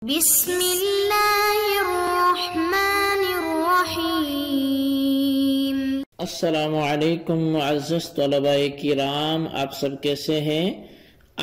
بسم اللہ الرحمن الرحیم۔ السلام علیکم معزز طلباء کرام، آپ سب کیسے ہیں؟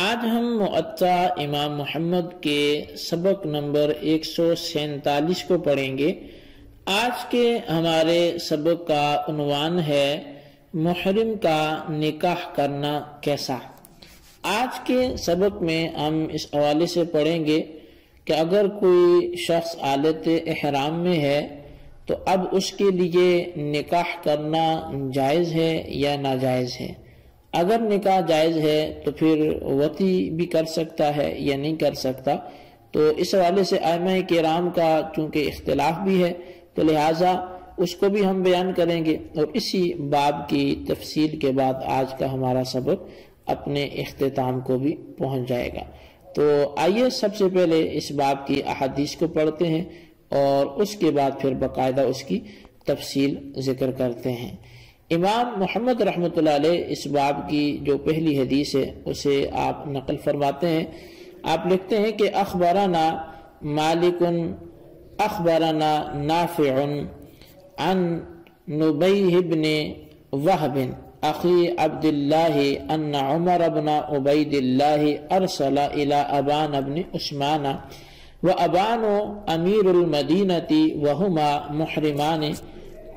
آج ہم مؤطا امام محمد کے سبق نمبر 147 کو پڑھیں گے۔ آج کے ہمارے سبق کا عنوان ہے محرم کا نکاح کرنا کیسا۔ آج کے سبق میں ہم اس حوالے سے پڑھیں گے کہ اگر کوئی شخص حالت احرام میں ہے تو اب اس کے لیے نکاح کرنا جائز ہے یا ناجائز ہے۔ اگر نکاح جائز ہے تو پھر وطی بھی کر سکتا ہے یا نہیں کر سکتا۔ تو اس حوالے سے ائمہ کرام کا چونکہ اختلاف بھی ہے تو لہٰذا اس کو بھی ہم بیان کریں گے، اور اسی باب کی تفصیل کے بعد آج کا ہمارا سبق اپنے اختتام کو بھی پہنچ جائے گا۔ تو آئیے سب سے پہلے اس باب کی احادیث کو پڑھتے ہیں اور اس کے بعد پھر باقاعدہ اس کی تفصیل ذکر کرتے ہیں۔ امام محمد رحمۃ اللہ علیہ اس باب کی جو پہلی حدیث ہے اسے آپ نقل فرماتے ہیں۔ آپ لکھتے ہیں کہ اخبرنا مالک اخبرنا نافع عن نبیہ بن وہب اخی عبد اللہ ان عمر بن عبید اللہ ارسل الى ابان بن عثمان وابان امیر المدینة وهما محرمان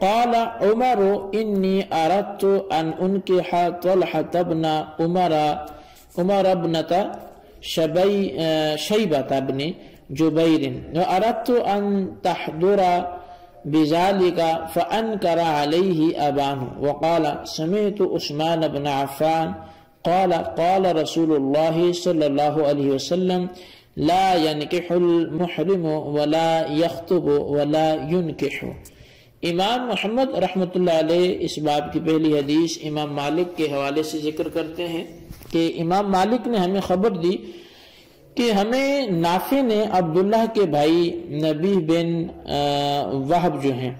قال عمر انی اردت ان انکح طلحة بن عمر ابنة شیبة بن جبیر واردت ان تحضر بذلك فأنكر عليه أباه وقال سمعت عثمان بن عفان قال رسول الله صلى الله عليه وسلم لا ينكح المحرم ولا يخطب ولا ينكح۔ امام محمد رحمۃ اللہ علیہ اس باب کی پہلی حدیث امام مالک کے حوالے سے ذکر کرتے ہیں کہ امام مالک نے ہمیں خبر دی کہ ہمیں نافع نے عبداللہ کے بھائی نبی بن وہب جو ہیں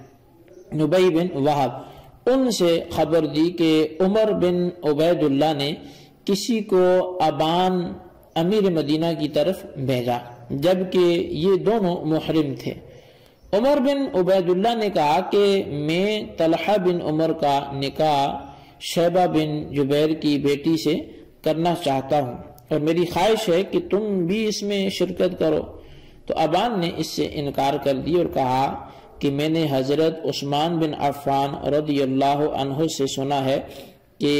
نبی بن وہب ان سے خبر دی کہ عمر بن عبید اللہ نے کسی کو ابان امیر مدینہ کی طرف بھیجا جبکہ یہ دونوں محرم تھے۔ عمر بن عبید اللہ نے کہا کہ میں طلحہ بن عمر کا نکاح شیبہ بن جبیر کی بیٹی سے کرنا چاہتا ہوں اور میری خواہش ہے کہ تم بھی اس میں شرکت کرو۔ تو ابان نے اس سے انکار کر دی اور کہا کہ میں نے حضرت عثمان بن عفان رضی اللہ عنہ سے سنا ہے کہ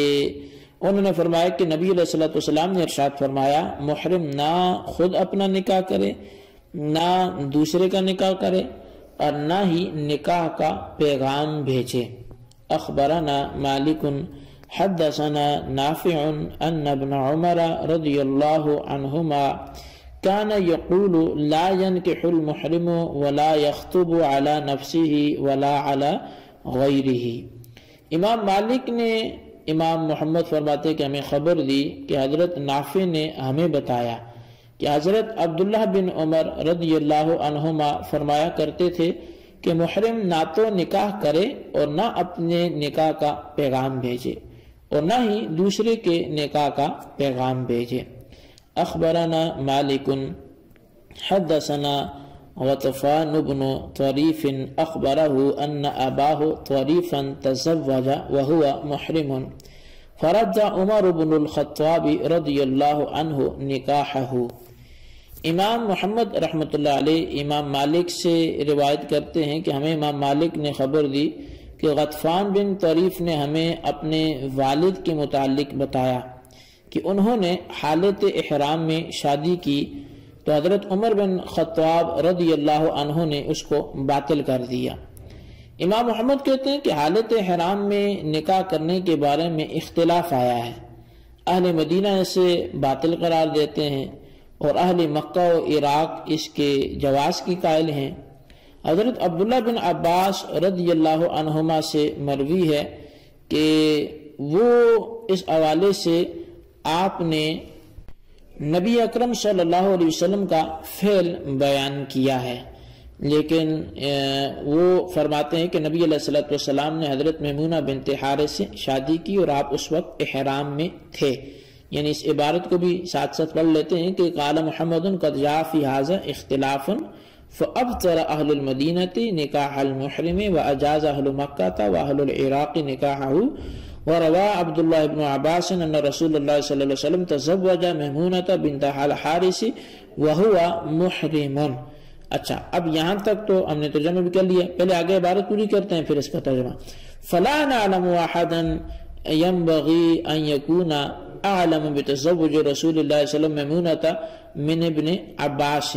انہوں نے فرمایا کہ نبی علیہ السلام نے ارشاد فرمایا محرم نہ خود اپنا نکاح کرے، نہ دوسرے کا نکاح کرے، اور نہ ہی نکاح کا پیغام بھیجے۔ اخبرنا مالک حدثنا نافع ان ابن عمر رضی اللہ عنہما كان يقول لا ينكح المحرم ولا يخطب على نفسه ولا على غيره۔ امام مالک نے امام محمد فرماتے کہ ہمیں خبر دی کہ حضرت نافع نے ہمیں بتایا کہ حضرت عبداللہ بن عمر رضی اللہ عنہما فرمایا کرتے تھے کہ محرم نہ تو نکاح کرے اور نہ اپنے نکاح کا پیغام بھیجے اور نہ ہی دوسرے کے نکاح کا پیغام بھیجے۔ اخبرنا مالک حدثنا غطفان بن طریف اخبرہ ان اباہ طریفا تزوج وهو محرم فرد عمر بن الخطاب رضی اللہ عنہ نکاحہ۔ امام محمد رحمۃ اللہ علیہ امام مالک سے روایت کرتے ہیں کہ ہمیں امام مالک نے خبر دی کہ غطفان بن طریف نے ہمیں اپنے والد کے متعلق بتایا کہ انہوں نے حالت احرام میں شادی کی تو حضرت عمر بن خطاب رضی اللہ عنہ نے اس کو باطل کر دیا۔ امام محمد کہتے ہیں کہ حالت احرام میں نکاح کرنے کے بارے میں اختلاف آیا ہے۔ اہل مدینہ اسے باطل قرار دیتے ہیں اور اہل مکہ و عراق اس کے جواز کی قائل ہیں۔ حضرت عبداللہ بن عباس رضی اللہ عنہما سے مروی ہے کہ وہ اس حوالے سے آپ نے نبی اکرم صلی اللہ علیہ وسلم کا فعل بیان کیا ہے، لیکن وہ فرماتے ہیں کہ نبی علیہ السلام نے حضرت میمونہ بنت حارث سے شادی کی اور آپ اس وقت احرام میں تھے، یعنی اس عبارت کو بھی ساتھ ساتھ پڑھ لیتے ہیں کہ قال محمد قد جاء فی ھذا اختلاف فابطل اہل المدینۃ نکاح المحرم واجاز اہل مکہ واہل العراق نکاحہ وروى عبد الله بن عباس ان رسول الله صلی اللہ علیہ وسلم تزوج میمونة بنت الحارث وهو محرم. اچھا اب یہاں تک تو ہم نے ترجمہ بھی کر لیا، پہلے آگے عبارت پوری کرتے ہیں پھر اس کا ترجمہ. فلا نعلم احدا ينبغي ان يكون اعلم بتزوج رسول الله صلی اللہ علیہ وسلم میمونة من ابن عباس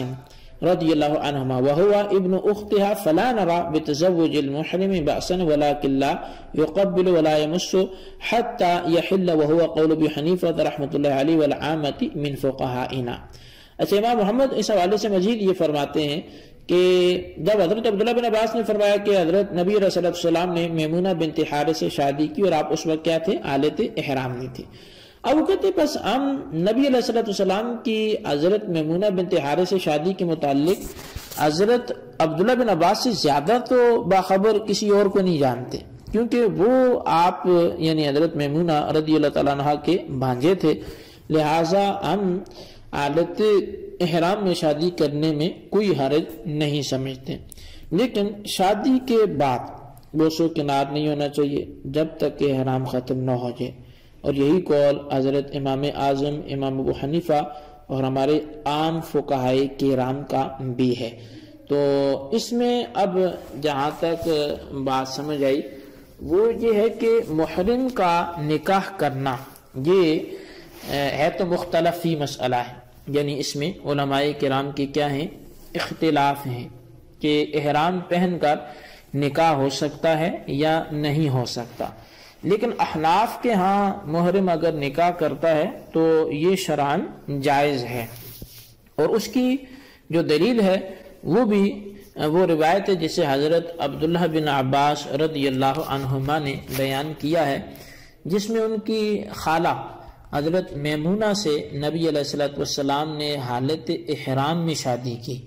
رضی اللہ عنہما وهو ابن اختها فلا نرى بتزوج المحرم بأسا ولكن لا يقبل ولا يمس حتى يحل وهو قول ابي حنیفہ رحمۃ اللہ علیہ والعامة من فقهائنا. اچھا امام محمد اس حوالے سے مزید یہ فرماتے ہیں کہ جب حضرت عبداللہ بن عباس نے فرمایا کہ حضرت نبی علیہ الصلوۃ والسلام نے میمونہ بنت حارث سے شادی کی اور آپ اس وقت کیا تھے؟ حالت احرام میں تھے. اب وہ کہتے بس ہم نبی علیہ الصلوۃ والسلام کی حضرت میمونہ بنت حارث سے شادی کے متعلق حضرت عبداللہ بن عباس سے زیادہ تو باخبر کسی اور کو نہیں جانتے، کیونکہ وہ آپ یعنی حضرت میمونہ رضی اللہ تعالیٰ عنہ کے بھانجے تھے، لہٰذا ہم حالت احرام میں شادی کرنے میں کوئی حرج نہیں سمجھتے. لیکن شادی کے بعد بوس و کنار نہیں ہونا چاہیے جب تک کہ احرام ختم نہ ہو جائے، اور یہی قول حضرت امام اعظم امام ابو حنیفہ اور ہمارے عام فقہائے کرام کا بھی ہے. تو اس میں اب جہاں تک بات سمجھ آئی وہ یہ ہے کہ محرم کا نکاح کرنا یہ ہے تو مختلف ہی مسئلہ ہے، یعنی اس میں علماء کرام کے کیا ہیں؟ اختلاف ہیں کہ احرام پہن کر نکاح ہو سکتا ہے یا نہیں ہو سکتا. لیکن احناف کے ہاں محرم اگر نکاح کرتا ہے تو یہ شرعاً جائز ہے، اور اس کی جو دلیل ہے وہ بھی وہ روایت ہے جسے حضرت عبداللہ بن عباس رضی اللہ عنہما نے بیان کیا ہے، جس میں ان کی خالہ حضرت میمونہ سے نبی علیہ الصلوۃ والسلام نے حالت احرام میں شادی کی.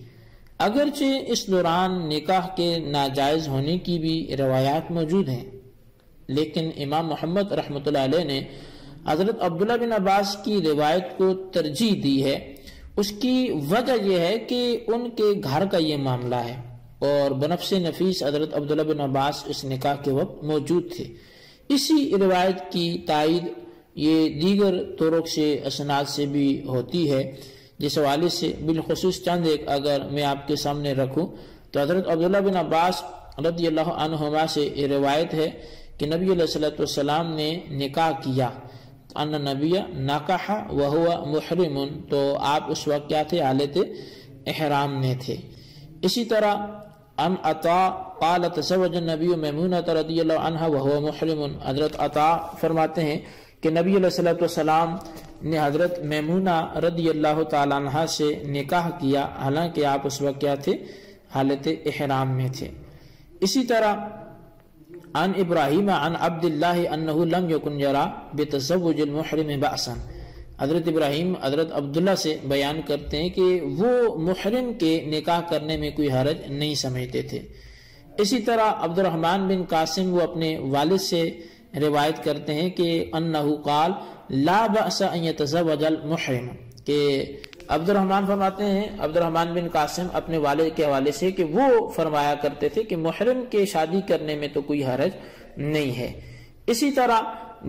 اگرچہ اس دوران نکاح کے ناجائز ہونے کی بھی روایات موجود ہیں، لیکن امام محمد رحمۃ اللہ علیہ نے حضرت عبداللہ بن عباس کی روایت کو ترجیح دی ہے. اس کی وجہ یہ ہے کہ ان کے گھر کا یہ معاملہ ہے، اور بنفس نفیس حضرت عبداللہ بن عباس اس نکاح کے وقت موجود تھے. اسی روایت کی تائید یہ دیگر طرق سے اسناد سے بھی ہوتی ہے، جس حوالے سے بالخصوص چند ایک اگر میں آپ کے سامنے رکھوں تو حضرت عبداللہ بن عباس رضی اللہ عنہما سے یہ روایت ہے کہ نبی علیہ الصلوۃ والسلام نے نکاح کیا، ان نبی نکاح وہو محرم، تو آپ اس وقت کیا تھے؟ حالت احرام میں تھے. اسی طرح ان عطا قال تزوج النبی میمونہ رضی اللہ عنہ وہو محرم، حضرت عطا فرماتے ہیں کہ نبی علیہ الصلوۃ والسلام نے حضرت میمونہ رضی اللہ تعالیٰ عنہ سے نکاح کیا حالانکہ آپ اس وقت کیا تھے؟ حالت احرام میں تھے. اسی طرح عن ابراہیم عن عبد اللہ انہ لم یکن یرا بتزوج المحرم بأسا، حضرت ابراہیم حضرت عبداللہ سے بیان کرتے ہیں کہ وہ محرم کے نکاح کرنے میں کوئی حرج نہیں سمجھتے تھے. اسی طرح عبد الرحمن بن قاسم وہ اپنے والد سے روایت کرتے ہیں کہ انہو قال لا بأس ان يتزوج المحرم، کہ عبد الرحمن فرماتے ہیں عبد الرحمن بن قاسم اپنے والد کے حوالے سے کہ وہ فرمایا کرتے تھے کہ محرم کے شادی کرنے میں تو کوئی حرج نہیں ہے. اسی طرح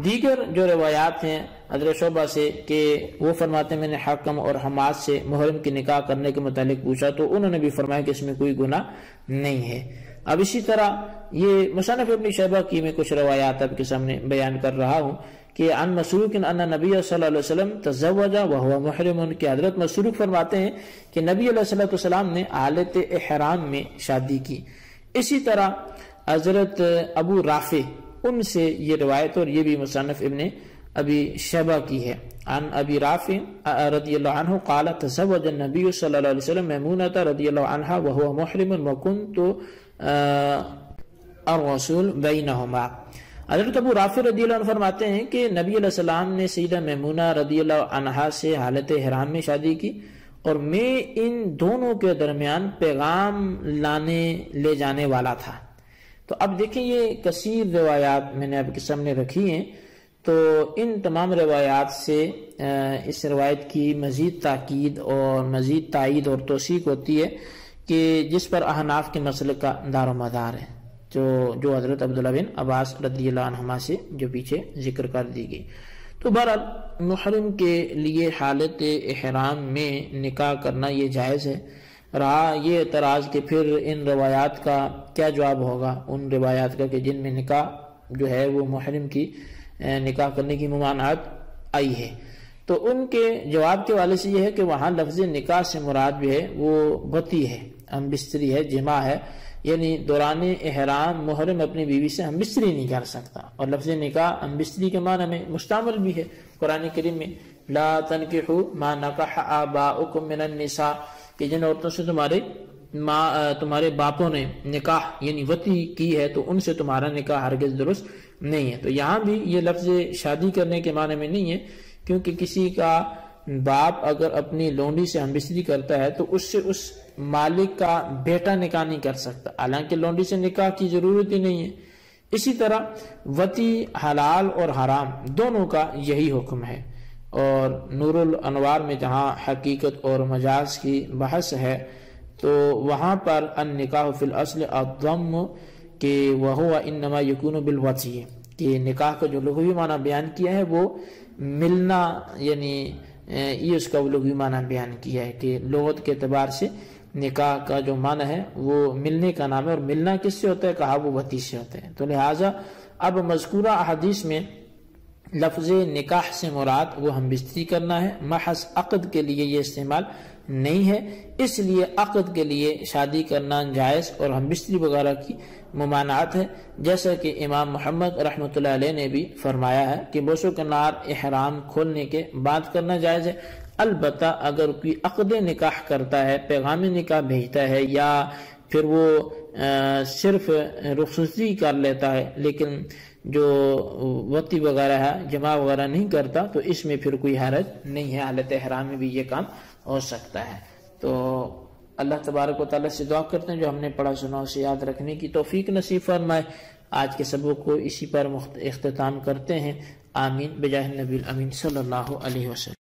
دیگر جو روایات ہیں حضرت شعبہ سے کہ وہ فرماتے ہیں میں نے حکم اور حماد سے محرم کی نکاح کرنے کے متعلق پوچھا تو انہوں نے بھی فرمایا کہ اس میں کوئی گناہ نہیں ہے. اب اسی طرح یہ مصنف ابن شیبہ کی میں کچھ روایات آپ کے سامنے بیان کر رہا ہوں کہ عن مسروق ان نبی صلی اللہ علیہ وسلم تزوج وهو محرم، کہ حضرت مسروق فرماتے ہیں کہ نبی علیہ الصلوۃ والسلام نے حالت احرام میں شادی کی. اسی طرح حضرت ابو رافع ان سے یہ روایت، اور یہ بھی مصنف ابن ابی شیبہ کی ہے. عن ابی رافع رضی اللہ عنہ قال تزوج النبی صلی اللہ علیہ وسلم میمونۃ رضی اللہ عنہا وهو محرم وکنت الرسول بینہما. حضرت ابو رافع رضی اللہ عنہ فرماتے ہیں کہ نبی علیہ السلام نے سیدہ میمونہ رضی اللہ عنہا سے حالت احرام میں شادی کی، اور میں ان دونوں کے درمیان پیغام لانے لے جانے والا تھا. تو اب دیکھیں یہ کثیر روایات میں نے آپ کے سامنے رکھی ہیں، تو ان تمام روایات سے اس روایت کی مزید تاکید اور مزید تائید اور توثیق ہوتی ہے کہ جس پر احناف کے مسلک کا دار و مدار ہے، جو حضرت عبداللہ بن عباس رضی اللہ عنہما سے جو پیچھے ذکر کر دی گئی۔ تو بہرحال محرم کے لیے حالت احرام میں نکاح کرنا یہ جائز ہے۔ رہا یہ اعتراض کہ پھر ان روایات کا کیا جواب ہوگا، ان روایات کا کہ جن میں نکاح جو ہے وہ محرم کی نکاح کرنے کی ممانعت آئی ہے، تو ان کے جواب کے والے سے یہ ہے کہ وہاں لفظ نکاح سے مراد بھی ہے وہ وطی ہے، ہم بستری ہے، جماع ہے، یعنی دوران احرام محرم اپنی بیوی سے ہم بستری نہیں کر سکتا، اور لفظ نکاح ہم بستری کے معنی میں مشتمل بھی ہے۔ قرآن کریم میں لا تنکحوا ما نکح آباؤکم من النساء، کہ جن عورتوں سے تمہارے باپوں نے نکاح یعنی وطی کی ہے تو ان سے تمہارا نکاح ہرگز درست نہیں ہے۔ تو یہاں بھی یہ لفظ شادی کرنے کے معنی میں نہیں ہے، کیونکہ کسی کا باپ اگر اپنی لونڈی سے ہم بستری کرتا ہے تو اس سے اس مالک کا بیٹا نکاح نہیں کر سکتا، حالانکہ لونڈی سے نکاح کی ضرورت ہی نہیں ہے۔ اسی طرح وطی حلال اور حرام دونوں کا یہی حکم ہے، اور نور الانوار میں جہاں حقیقت اور مجاز کی بحث ہے تو وہاں پر النکاح فی الاصل الضم کہ وہو انما یکون بالوطی، کہ نکاح کا جو لغوی معنی بیان کیا ہے وہ ملنا، یعنی یہ اس کا لغوی معنی بیان کیا ہے کہ لغت کے اعتبار سے نکاح کا جو معنی ہے وہ ملنے کا نام ہے، اور ملنا کس سے ہوتا ہے، کہا وہ وطی سے ہوتا ہے۔ تو لہٰذا اب مذکورہ احادیث میں لفظ نکاح سے مراد وہ ہم بستری کرنا ہے، محض عقد کے لیے یہ استعمال نہیں ہے، اس لیے عقد کے لیے شادی کرنا جائز اور ہم بستری وغیرہ کی ممانعت ہے، جیسا کہ امام محمد رحمۃ اللہ علیہ نے بھی فرمایا ہے کہ بوس و کنار احرام کھولنے کے بعد کرنا جائز ہے، البتہ اگر کوئی عقد نکاح کرتا ہے، پیغام نکاح بھیجتا ہے، یا پھر وہ صرف رخصتی کر لیتا ہے لیکن جو وطی وغیرہ ہے جماع وغیرہ نہیں کرتا، تو اس میں پھر کوئی حرج نہیں ہے، حالت احرام میں بھی یہ کام ہو سکتا ہے۔ تو اللہ تبارک و تعالیٰ سے دعا کرتے ہیں جو ہم نے پڑھا سنا اسے یاد رکھنے کی توفیق نصیب فرمائے۔ آج کے سبق کو اسی پر اختتام کرتے ہیں، آمین بجاہ النبی الامین صلی اللہ علیہ وسلم۔